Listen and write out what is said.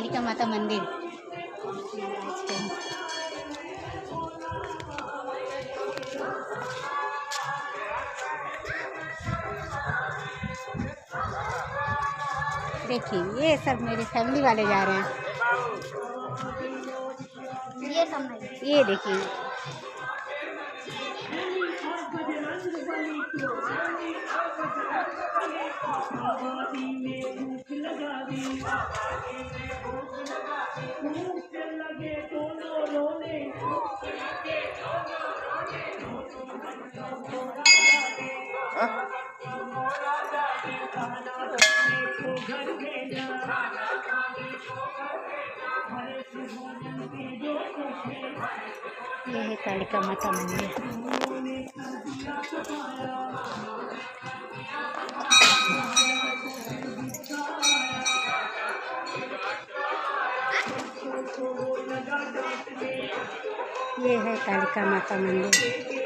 कालिका माता मंदिर। देखिए ये सब मेरे फैमिली वाले जा रहे हैं। ये देखिए ये है कालिका माता मंदिर। ये है कालिका माता मंदिर।